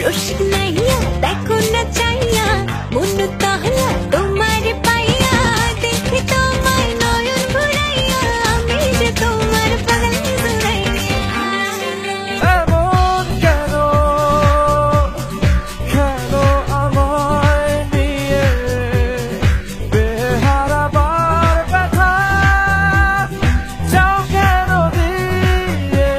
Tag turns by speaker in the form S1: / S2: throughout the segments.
S1: রসিক নাইয়া দেখো না চাইয়া মন তাহলা তোমার পাইয়া দেখে তোমার নয়ন ঘুরাইয়া আমি যে তোমার পাগল জুড়াইয়া
S2: এমন কেন কেন আমায় নিয়ে বেহারাবার ব্যথা যাও কেন দিয়ে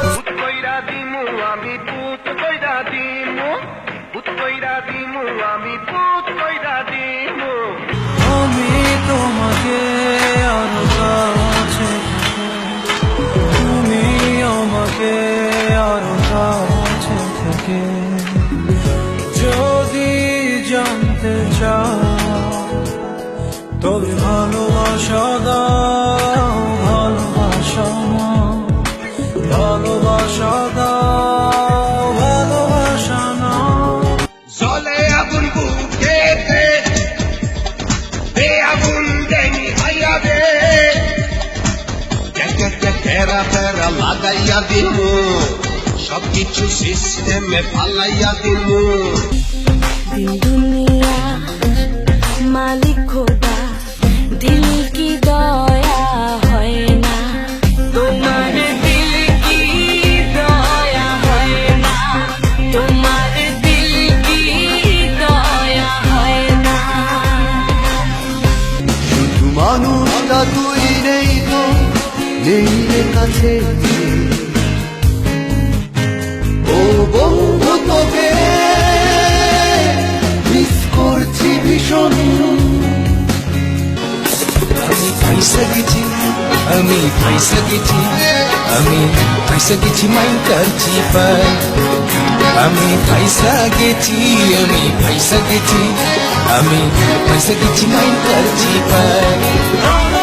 S3: ভূত কইরা দিমু আমি ভূত কইরা দিমু ভূত কইরা দিমু আমি ভূত কইরা দিমু
S2: আমি তোমাকে আরো কাছে তুমি আমাকে আরো কাছে থেকে যদি জানতে চাও তবে ভালোবাসা দাও ভালোবাসা নাও ভালোবাসা দাও ভালোবাসা নাও
S3: জলে আগুন বুকেতে দে আগুন দেনি হাইয়া দে ফেরা ফেরা লাগাইয়া দিমু সবকিছু সিস্টেমে পালাইয়া দিমু
S1: দিন দুনিয়া মালিক খোদা দিল কি দয়া হয় না তোমার দিল কি দয়া হয় না তোমার দিল কি দয়া হয় না
S4: শুধু মানুষটা তুই নেই তো নেই রে কাছে ও বন্ধু তোকে মিস করছি ভীষণ
S5: আমি ফাইসা গেছি আমি ফাইসা গেছি আমি ফাইসা গেছি মাইন করছি পাই আমি ফাইসা গেছি আমি ফাইসা গেছি আমি ফাইসা গেছি মাইন করছি পাই